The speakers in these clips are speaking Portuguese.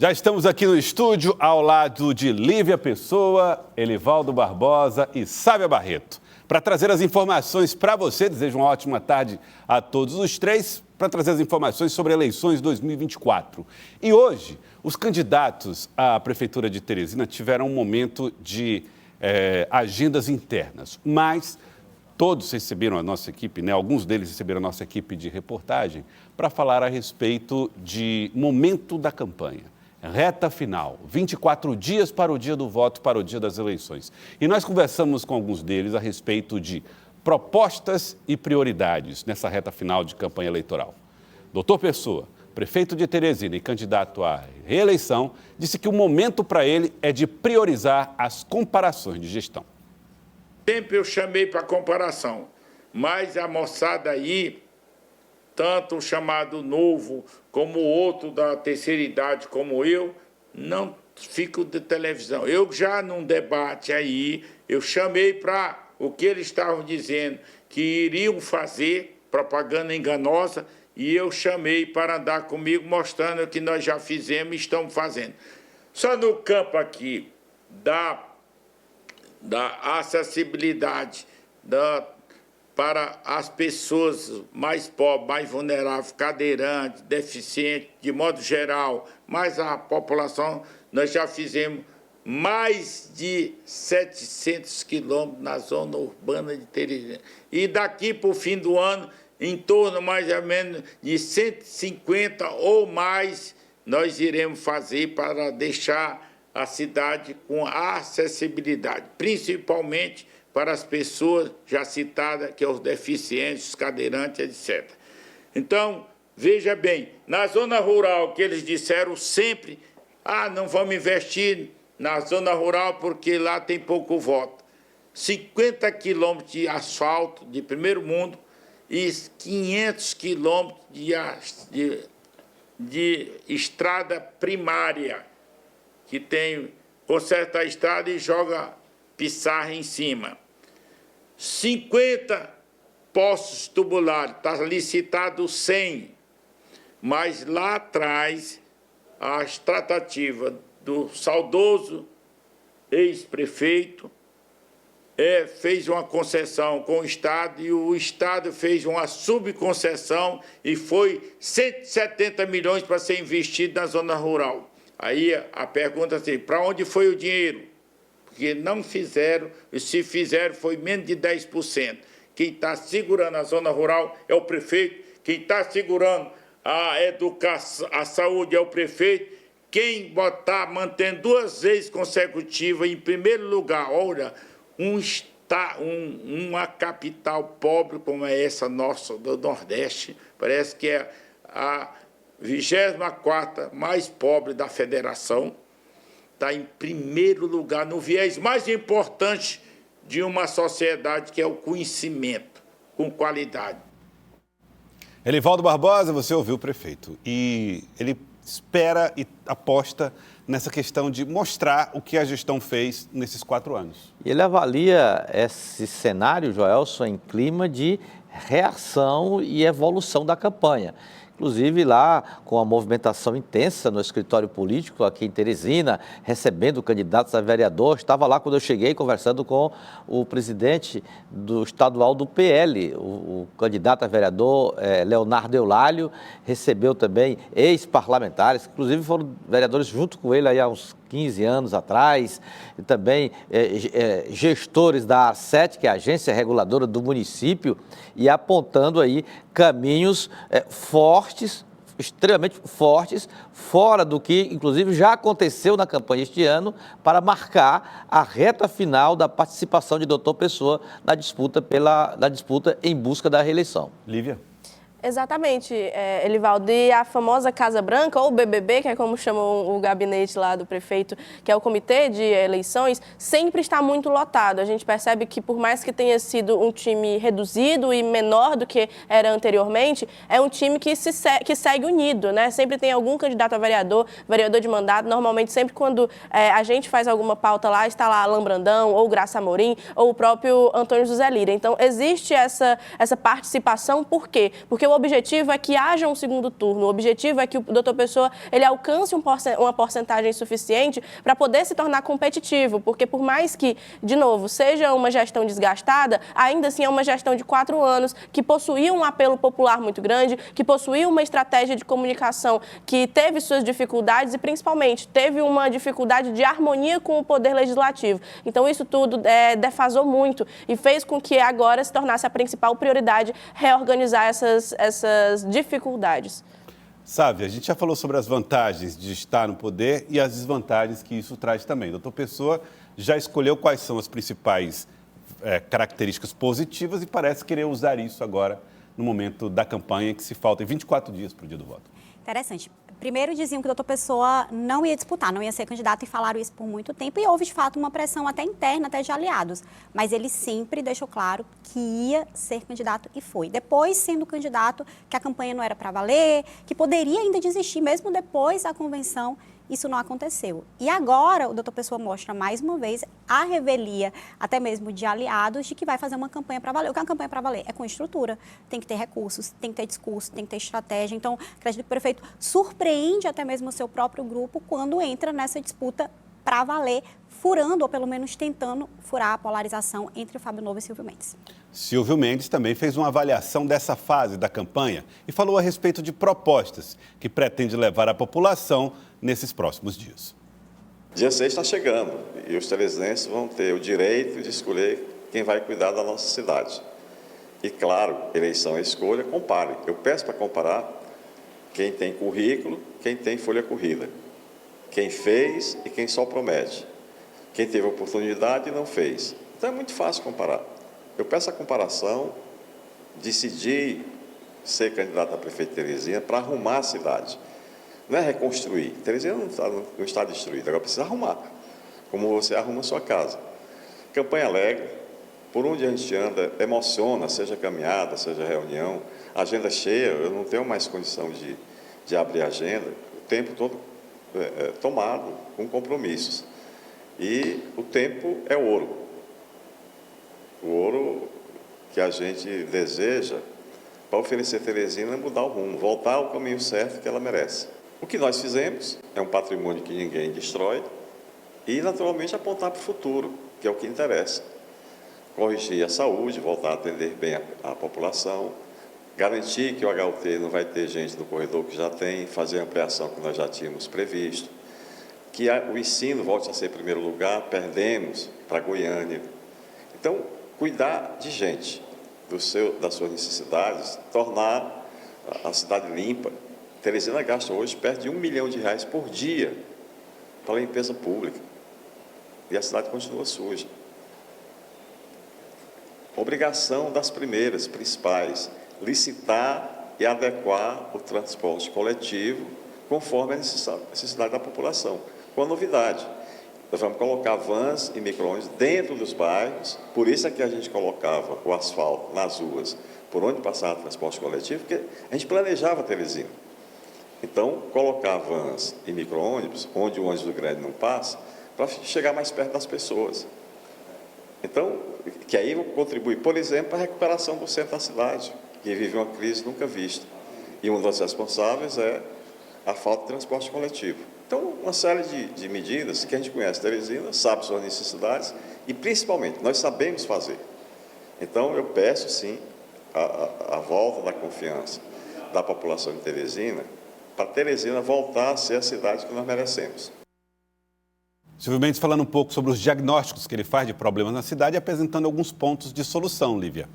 Já estamos aqui no estúdio ao lado de Lívia Pessoa, Elivaldo Barbosa e Sábia Barreto, para trazer as informações para você. Desejo uma ótima tarde a todos os três, para trazer as informações sobre eleições 2024. E hoje, os candidatos à Prefeitura de Teresina tiveram um momento de agendas internas, mas todos receberam a nossa equipe, né? Alguns deles receberam a nossa equipe de reportagem para falar a respeito de momento da campanha. Reta final, 24 dias para o dia do voto, para o dia das eleições. E nós conversamos com alguns deles a respeito de propostas e prioridades nessa reta final de campanha eleitoral. Doutor Pessoa, prefeito de Teresina e candidato à reeleição, disse que o momento para ele é de priorizar as comparações de gestão. Sempre eu chamei para comparação, mas a moçada aí, tanto o chamado novo como o outro da terceira idade como eu, não fico de televisão. Eu já num debate aí, eu chamei para o que eles estavam dizendo que iriam fazer, propaganda enganosa, e eu chamei para andar comigo mostrando que nós já fizemos e estamos fazendo. Só no campo aqui da acessibilidade para as pessoas mais pobres, mais vulneráveis, cadeirantes, deficientes, de modo geral, mais a população, nós já fizemos mais de 700 quilômetros na zona urbana de Teresina. E daqui para o fim do ano, em torno mais ou menos de 150 ou mais, nós iremos fazer para deixar a cidade com acessibilidade, principalmente para as pessoas já citadas, que é os deficientes, os cadeirantes, etc. Então, veja bem, na zona rural, que eles disseram sempre, não vamos investir na zona rural porque lá tem pouco voto. 50 quilômetros de asfalto de primeiro mundo e 500 quilômetros de estrada primária, que tem, conserta a estrada e joga pissarra em cima. 50 poços tubulares, está licitado 100, mas lá atrás, as tratativas do saudoso ex-prefeito fez uma concessão com o Estado e o Estado fez uma subconcessão e foi 170 milhões para ser investido na zona rural. Aí a pergunta é assim, para onde foi o dinheiro? Porque não fizeram, e se fizeram foi menos de 10%. Quem está segurando a zona rural é o prefeito, quem está segurando a educação, a saúde é o prefeito, quem está mantendo 2 vezes consecutivas em primeiro lugar, olha, uma capital pobre como é essa nossa do Nordeste, parece que é a 24ª mais pobre da federação, está em primeiro lugar no viés mais importante de uma sociedade, que é o conhecimento, com qualidade. Elivaldo Barbosa, você ouviu o prefeito e ele espera e aposta nessa questão de mostrar o que a gestão fez nesses 4 anos. Ele avalia esse cenário, Joelson, em clima de reação e evolução da campanha. Inclusive lá com a movimentação intensa no escritório político aqui em Teresina, recebendo candidatos a vereador. Estava lá quando eu cheguei conversando com o presidente do estadual do PL, o candidato a vereador Leonardo Eulálio, recebeu também ex-parlamentares, inclusive foram vereadores junto com ele aí há uns 15 anos atrás, e também gestores da AR7, que é a agência reguladora do município, e apontando aí caminhos fortes, extremamente fortes, fora do que, inclusive, já aconteceu na campanha este ano, para marcar a reta final da participação de Doutor Pessoa na disputa em busca da reeleição. Lívia? Exatamente, Elivaldo. E a famosa Casa Branca, ou BBB, que é como chamam o gabinete lá do prefeito, que é o comitê de eleições, sempre está muito lotado. A gente percebe que, por mais que tenha sido um time reduzido e menor do que era anteriormente, é um time que segue unido, né? Sempre tem algum candidato a vereador de mandato. Normalmente, sempre quando a gente faz alguma pauta lá, está lá Alain Brandão, ou Graça Amorim, ou o próprio Antônio José Lira. Então, existe essa participação, por quê? Porque o o objetivo é que haja um segundo turno, o objetivo é que o doutor Pessoa ele alcance uma porcentagem suficiente para poder se tornar competitivo, porque por mais que, de novo, seja uma gestão desgastada, ainda assim é uma gestão de 4 anos que possuía um apelo popular muito grande, que possuía uma estratégia de comunicação que teve suas dificuldades e, principalmente, teve uma dificuldade de harmonia com o poder legislativo. Então, isso tudo defasou muito e fez com que agora se tornasse a principal prioridade reorganizar essas dificuldades. Sabe, a gente já falou sobre as vantagens de estar no poder e as desvantagens que isso traz também. O doutor Pessoa já escolheu quais são as principais características positivas e parece querer usar isso agora no momento da campanha, que se faltam 24 dias para o dia do voto. Interessante. Primeiro diziam que o doutor Pessoa não ia disputar, não ia ser candidato e falaram isso por muito tempo e houve de fato uma pressão até interna, até de aliados. Mas ele sempre deixou claro que ia ser candidato e foi. Depois, sendo candidato, que a campanha não era para valer, que poderia ainda desistir mesmo depois da convenção, isso não aconteceu. E agora o doutor Pessoa mostra mais uma vez a revelia, até mesmo de aliados, de que vai fazer uma campanha para valer. O que é uma campanha para valer? É com estrutura, tem que ter recursos, tem que ter discurso, tem que ter estratégia. Então, acredito que o prefeito surpreende até mesmo o seu próprio grupo quando entra nessa disputa para valer, furando, ou pelo menos tentando furar a polarização entre o Fábio Novo e Silvio Mendes. Silvio Mendes também fez uma avaliação dessa fase da campanha e falou a respeito de propostas que pretende levar à população nesses próximos dias. Dia 6 está chegando e os telesenses vão ter o direito de escolher quem vai cuidar da nossa cidade. E claro, eleição é escolha, compare. Eu peço para comparar quem tem currículo, quem tem folha corrida, quem fez e quem só promete, quem teve oportunidade e não fez. Então é muito fácil comparar. Eu peço a comparação, decidi ser candidato a prefeito de Teresina para arrumar a cidade. Não é reconstruir. Teresina não está destruída, agora precisa arrumar, como você arruma a sua casa. Campanha alegre, por onde a gente anda, emociona, seja caminhada, seja reunião, agenda cheia, eu não tenho mais condição de abrir a agenda, o tempo todo tomado com compromissos. E o tempo é ouro. O ouro que a gente deseja para oferecer a Teresina é mudar o rumo, voltar ao caminho certo que ela merece. O que nós fizemos é um patrimônio que ninguém destrói e, naturalmente, apontar para o futuro, que é o que interessa. Corrigir a saúde, voltar a atender bem a população, garantir que o HUT não vai ter gente no corredor que já tem, fazer a ampliação que nós já tínhamos previsto, que o ensino volte a ser em primeiro lugar, perdemos para Goiânia. Então, cuidar de gente, das suas necessidades, tornar a cidade limpa. Teresina gasta hoje perto de R$1 milhão por dia para a limpeza pública. E a cidade continua suja. Obrigação das principais, licitar e adequar o transporte coletivo conforme a necessidade da população. Com a novidade, nós vamos colocar vans e micro-ônibus dentro dos bairros, por isso é que a gente colocava o asfalto nas ruas, por onde passava o transporte coletivo, porque a gente planejava Teresina. Então, colocar vans e micro-ônibus, onde o ônibus grande não passa, para chegar mais perto das pessoas. Então, que aí contribui, por exemplo, para a recuperação do centro da cidade, que vive uma crise nunca vista. E um dos responsáveis é a falta de transporte coletivo. Então, uma série de medidas que a gente conhece Teresina, sabe suas necessidades e, principalmente, nós sabemos fazer. Então, eu peço, sim, a volta da confiança da população de Teresina, para Teresina voltar a ser a cidade que nós merecemos. Silvio Mendes falando um pouco sobre os diagnósticos que ele faz de problemas na cidade e apresentando alguns pontos de solução, Lívia.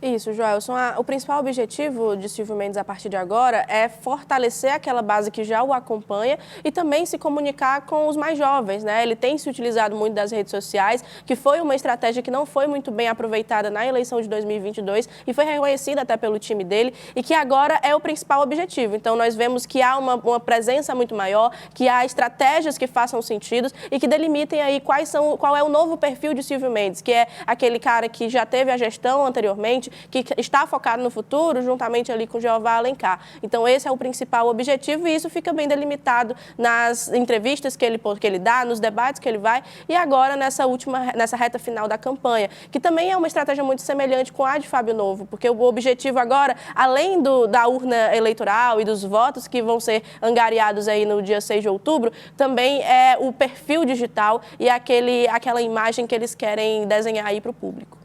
Isso, Joelson. O principal objetivo de Silvio Mendes a partir de agora é fortalecer aquela base que já o acompanha e também se comunicar com os mais jovens, né? Ele tem se utilizado muito das redes sociais, que foi uma estratégia que não foi muito bem aproveitada na eleição de 2022 e foi reconhecida até pelo time dele e que agora é o principal objetivo. Então, nós vemos que há uma presença muito maior, que há estratégias que façam sentido e que delimitem aí qual é o novo perfil de Silvio Mendes, que é aquele cara que já teve a gestão anteriormente, presidente que está focado no futuro, juntamente ali com Jeová Alencar. Então, esse é o principal objetivo e isso fica bem delimitado nas entrevistas que ele dá, nos debates que ele vai e agora nessa reta final da campanha, que também é uma estratégia muito semelhante com a de Fábio Novo, porque o objetivo agora, além da urna eleitoral e dos votos que vão ser angariados aí no dia 6 de outubro, também é o perfil digital e aquela imagem que eles querem desenhar aí para o público.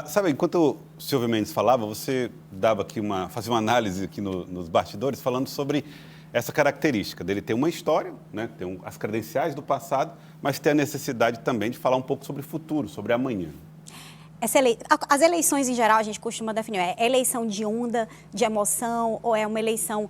Sabe, enquanto o Silvio Mendes falava, você fazia uma análise aqui nos bastidores falando sobre essa característica dele ter uma história, né, ter as credenciais do passado, mas ter a necessidade também de falar um pouco sobre o futuro, sobre amanhã. As eleições, em geral, a gente costuma definir, é eleição de onda, de emoção, ou é uma eleição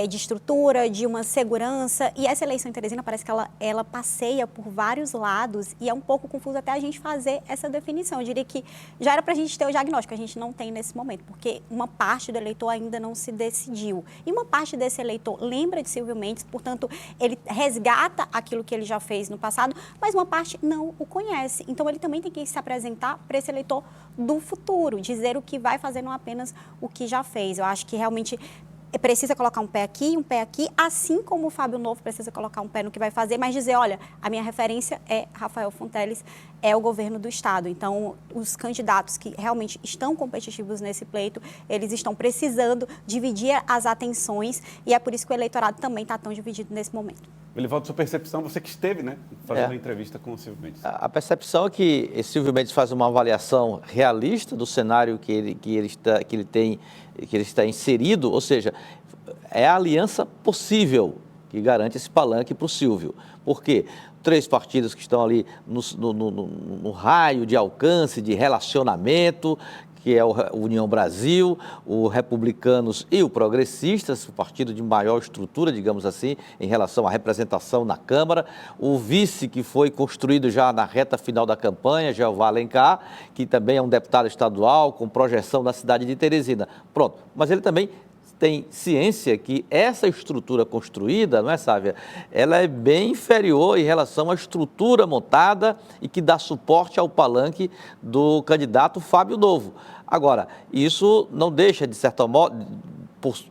de estrutura, de uma segurança. E essa eleição em Teresina parece que ela passeia por vários lados e é um pouco confuso até a gente fazer essa definição. Eu diria que já era para a gente ter o diagnóstico, a gente não tem nesse momento, porque uma parte do eleitor ainda não se decidiu. E uma parte desse eleitor lembra de Silvio Mendes, portanto, ele resgata aquilo que ele já fez no passado, mas uma parte não o conhece. Então, ele também tem que se apresentar para esse eleitor do futuro, dizer o que vai fazer, não apenas o que já fez. Eu acho que realmente precisa colocar um pé aqui, assim como o Fábio Novo precisa colocar um pé no que vai fazer, mas dizer, olha, a minha referência é Rafael Fonteles, é o governo do Estado. Então, os candidatos que realmente estão competitivos nesse pleito, eles estão precisando dividir as atenções e é por isso que o eleitorado também está tão dividido nesse momento. Elivaldo, sua percepção, você que esteve, né, fazendo uma entrevista com o Silvio Mendes. A percepção é que Silvio Mendes faz uma avaliação realista do cenário que ele está inserido, ou seja, é a aliança possível que garante esse palanque para o Silvio. Por quê? 3 partidos que estão ali no raio de alcance, de relacionamento, que é o União Brasil, o Republicanos e o Progressistas, o partido de maior estrutura, digamos assim, em relação à representação na Câmara, o vice que foi construído já na reta final da campanha, Jeová Alencar, que também é um deputado estadual com projeção na cidade de Teresina. Pronto, mas ele também tem ciência que essa estrutura construída, não é, Sávia? Ela é bem inferior em relação à estrutura montada e que dá suporte ao palanque do candidato Fábio Novo. Agora, isso não deixa, de certo modo,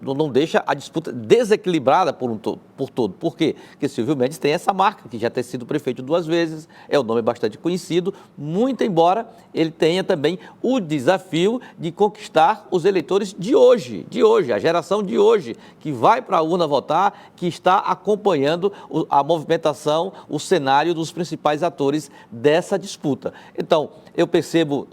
não deixa a disputa desequilibrada por todo. Por quê? Porque Silvio Mendes tem essa marca, que já tem sido prefeito 2 vezes, é um nome bastante conhecido, muito embora ele tenha também o desafio de conquistar os eleitores de hoje, a geração de hoje, que vai para a urna votar, que está acompanhando a movimentação, o cenário dos principais atores dessa disputa. Então, eu percebo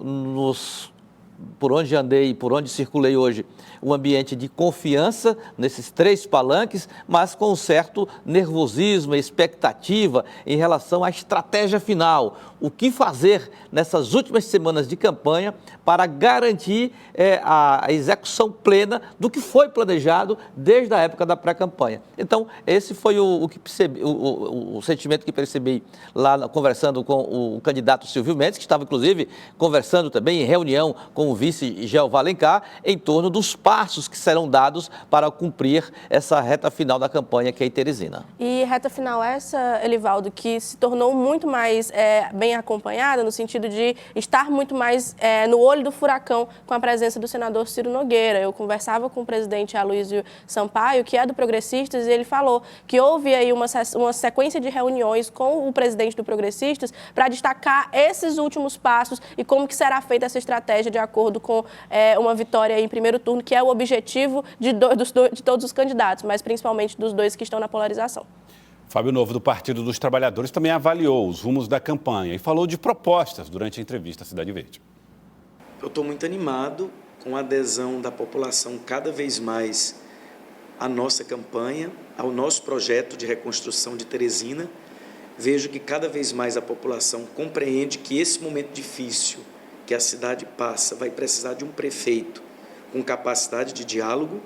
por onde andei, por onde circulei hoje, um ambiente de confiança nesses 3 palanques, mas com um certo nervosismo e expectativa em relação à estratégia final. O que fazer nessas últimas semanas de campanha para garantir a execução plena do que foi planejado desde a época da pré-campanha. Então, esse foi o sentimento que percebi lá conversando com o candidato Silvio Mendes, que estava, inclusive, conversando também em reunião com o vice Jeová Alencar, em torno dos passos que serão dados para cumprir essa reta final da campanha que é em Teresina. E reta final essa, Elivaldo, que se tornou muito mais bem acompanhada, no sentido de estar muito mais no olho do furacão com a presença do senador Ciro Nogueira. Eu conversava com o presidente Aloysio Sampaio, que é do Progressistas, e ele falou que houve aí uma sequência de reuniões com o presidente do Progressistas para destacar esses últimos passos e como que será feita essa estratégia de acordo com uma vitória em primeiro turno, que é o objetivo de todos os candidatos, mas principalmente dos 2 que estão na polarização. Fábio Novo, do Partido dos Trabalhadores, também avaliou os rumos da campanha e falou de propostas durante a entrevista à Cidade Verde. Eu estou muito animado com a adesão da população cada vez mais à nossa campanha, ao nosso projeto de reconstrução de Teresina. Vejo que cada vez mais a população compreende que esse momento difícil que a cidade passa vai precisar de um prefeito com capacidade de diálogo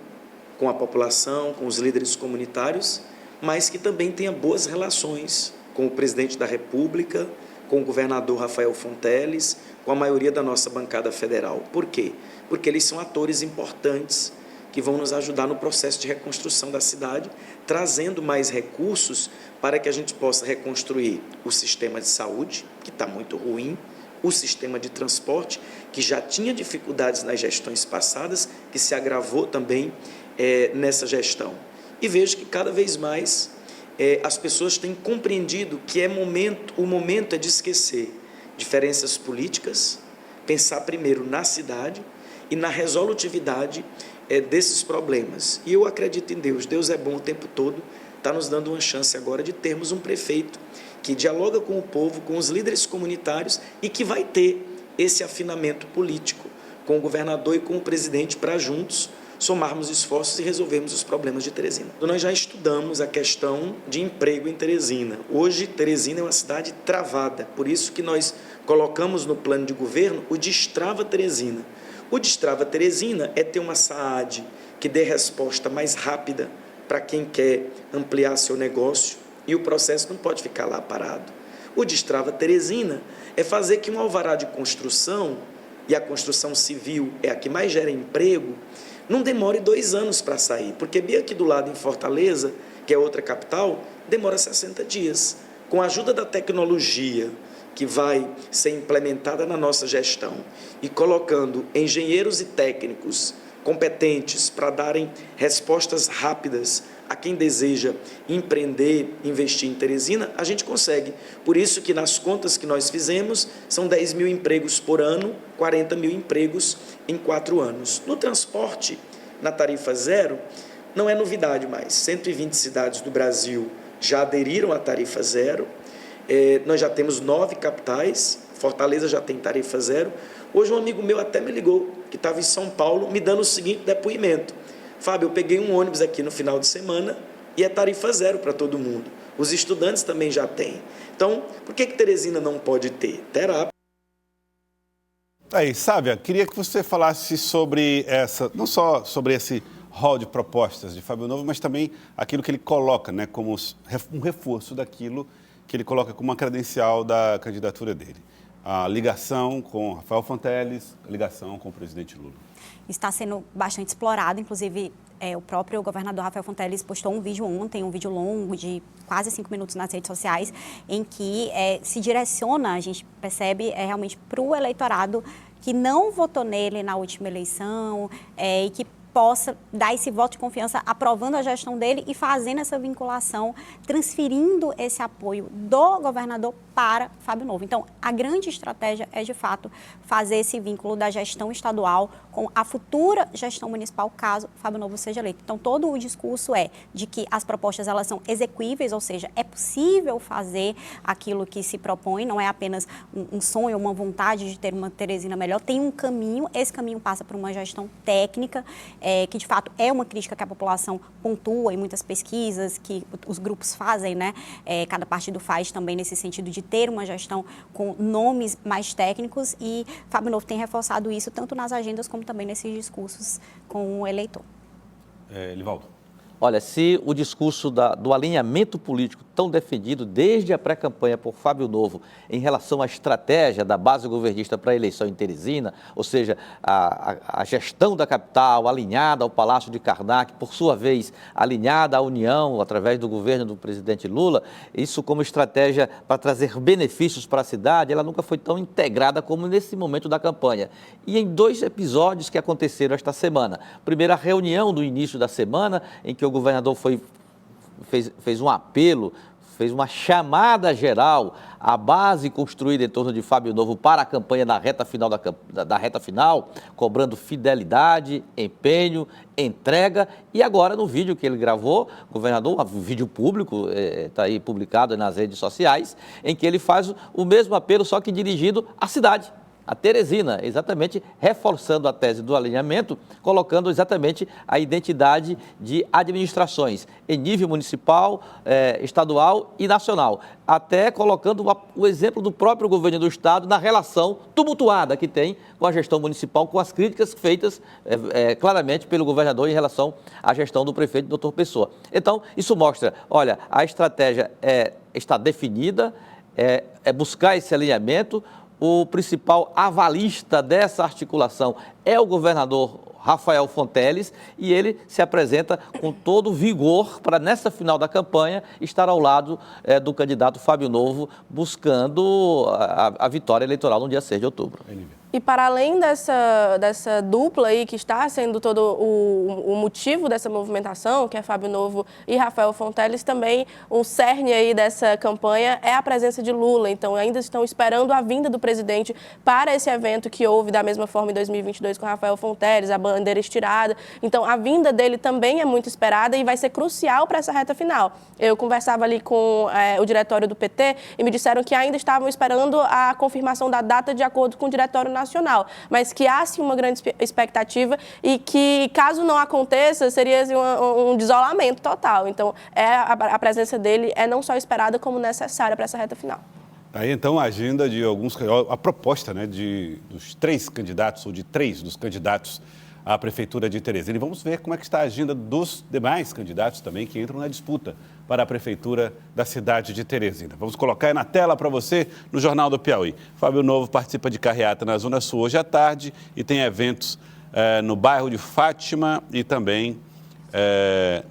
com a população, com os líderes comunitários, mas que também tenha boas relações com o presidente da República, com o governador Rafael Fonteles, com a maioria da nossa bancada federal. Por quê? Porque eles são atores importantes que vão nos ajudar no processo de reconstrução da cidade, trazendo mais recursos para que a gente possa reconstruir o sistema de saúde, que está muito ruim, o sistema de transporte, que já tinha dificuldades nas gestões passadas, que se agravou também nessa gestão. E vejo que cada vez mais as pessoas têm compreendido que o momento é de esquecer diferenças políticas, pensar primeiro na cidade e na resolutividade desses problemas. E eu acredito em Deus. Deus é bom o tempo todo, está nos dando uma chance agora de termos um prefeito que dialoga com o povo, com os líderes comunitários e que vai ter esse afinamento político com o governador e com o presidente para juntos somarmos esforços e resolvermos os problemas de Teresina. Nós já estudamos a questão de emprego em Teresina. Hoje, Teresina é uma cidade travada, por isso que nós colocamos no plano de governo o Destrava Teresina. O Destrava Teresina é ter uma SAAD que dê resposta mais rápida para quem quer ampliar seu negócio e o processo não pode ficar lá parado. O Destrava Teresina é fazer que um alvará de construção, e a construção civil é a que mais gera emprego, não demore 2 anos para sair, porque bem aqui do lado em Fortaleza, que é outra capital, demora 60 dias. Com a ajuda da tecnologia que vai ser implementada na nossa gestão e colocando engenheiros e técnicos competentes para darem respostas rápidas a quem deseja empreender, investir em Teresina, a gente consegue. Por isso que nas contas que nós fizemos, são 10 mil empregos por ano, 40 mil empregos em 4 anos. No transporte, na tarifa zero, não é novidade mais. 120 cidades do Brasil já aderiram à tarifa zero. Nós já temos 9 capitais, Fortaleza já tem tarifa zero. Hoje um amigo meu até me ligou, que estava em São Paulo, me dando o seguinte depoimento: Fábio, eu peguei um ônibus aqui no final de semana e é tarifa zero para todo mundo. Os estudantes também já têm. Então, por que Teresina não pode ter? Terá. Aí, Sávia, queria que você falasse sobre não só sobre esse rol de propostas de Fábio Novo, mas também aquilo que ele coloca, né, como um reforço daquilo que ele coloca como uma credencial da candidatura dele. A ligação com Rafael Fonteles, a ligação com o presidente Lula. Está sendo bastante explorado, inclusive o próprio governador Rafael Fonteles postou um vídeo ontem, um vídeo longo de quase 5 minutos nas redes sociais, em que se direciona, a gente percebe, realmente para o eleitorado que não votou nele na última eleição e que possa dar esse voto de confiança aprovando a gestão dele e fazendo essa vinculação, transferindo esse apoio do governador para Fábio Novo. Então, a grande estratégia é, de fato, fazer esse vínculo da gestão estadual com a futura gestão municipal, caso Fábio Novo seja eleito. Então, todo o discurso é de que as propostas elas são execuíveis, ou seja, é possível fazer aquilo que se propõe, não é apenas um sonho, uma vontade de ter uma Teresina melhor, tem um caminho, esse caminho passa por uma gestão técnica, que de fato é uma crítica que a população pontua em muitas pesquisas que os grupos fazem, né? Cada partido faz também nesse sentido de ter uma gestão com nomes mais técnicos, e Fábio Novo tem reforçado isso tanto nas agendas como também nesses discursos com o eleitor. Livaldo. Olha, se o discurso do alinhamento político tão defendido desde a pré-campanha por Fábio Novo em relação à estratégia da base governista para a eleição em Teresina, ou seja, a gestão da capital alinhada ao Palácio de Karnak, por sua vez alinhada à União através do governo do presidente Lula, isso como estratégia para trazer benefícios para a cidade, ela nunca foi tão integrada como nesse momento da campanha. E em 2 episódios que aconteceram esta semana. Primeiro, a reunião do início da semana, em que o governador fez um apelo, fez uma chamada geral à base construída em torno de Fábio Novo para a campanha da reta final, da reta final, cobrando fidelidade, empenho, entrega. E agora, no vídeo que ele gravou, governador, um vídeo público, está aí publicado nas redes sociais, em que ele faz o mesmo apelo, só que dirigido à cidade, a Teresina, exatamente reforçando a tese do alinhamento, colocando exatamente a identidade de administrações em nível municipal, estadual e nacional, até colocando o exemplo do próprio governo do estado na relação tumultuada que tem com a gestão municipal, com as críticas feitas claramente pelo governador em relação à gestão do prefeito Dr. Pessoa. Então, isso mostra, olha, a estratégia está definida, é buscar esse alinhamento. O principal avalista dessa articulação é o governador Rafael Fonteles, e ele se apresenta com todo vigor para, nesta final da campanha, estar ao lado do candidato Fábio Novo, buscando a vitória eleitoral no dia 6 de outubro. E para além dessa dupla aí, que está sendo todo o motivo dessa movimentação, que é Fábio Novo e Rafael Fonteles, também o cerne aí dessa campanha é a presença de Lula. Então, ainda estão esperando a vinda do presidente para esse evento que houve da mesma forma em 2022 com Rafael Fonteles, a bandeira estirada. Então, a vinda dele também é muito esperada e vai ser crucial para essa reta final. Eu conversava ali com o diretório do PT e me disseram que ainda estavam esperando a confirmação da data de acordo com o diretório nacional, mas que há sim uma grande expectativa e que, caso não aconteça, seria assim, um desolamento total. Então, a presença dele é não só esperada, como necessária para essa reta final. Aí, então, a agenda de a proposta, né, dos 3 candidatos, ou de 3 dos candidatos à Prefeitura de Teresina. E vamos ver como é que está a agenda dos demais candidatos também que entram na disputa para a Prefeitura da cidade de Teresina. Vamos colocar aí na tela para você no Jornal do Piauí. Fábio Novo participa de carreata na Zona Sul hoje à tarde e tem eventos no bairro de Fátima e também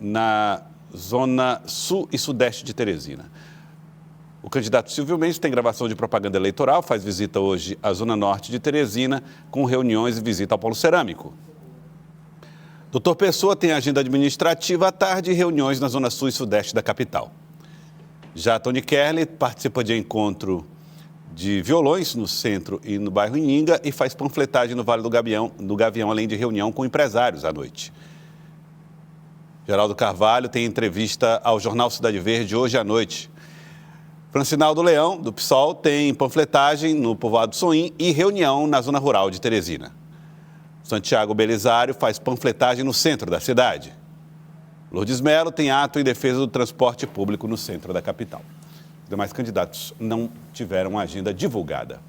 na Zona Sul e Sudeste de Teresina. O candidato Silvio Mendes tem gravação de propaganda eleitoral, faz visita hoje à Zona Norte de Teresina, com reuniões e visita ao Polo Cerâmico. Doutor Pessoa tem agenda administrativa à tarde e reuniões na Zona Sul e Sudeste da capital. Já Tony Kerley participa de encontro de violões no centro e no bairro Inhinga e faz panfletagem no Vale do Gavião, além de reunião com empresários à noite. Geraldo Carvalho tem entrevista ao Jornal Cidade Verde hoje à noite. Francinaldo Leão, do PSOL, tem panfletagem no povoado Soim e reunião na zona rural de Teresina. Santiago Belisário faz panfletagem no centro da cidade. Lourdes Melo tem ato em defesa do transporte público no centro da capital. Os demais candidatos não tiveram agenda divulgada.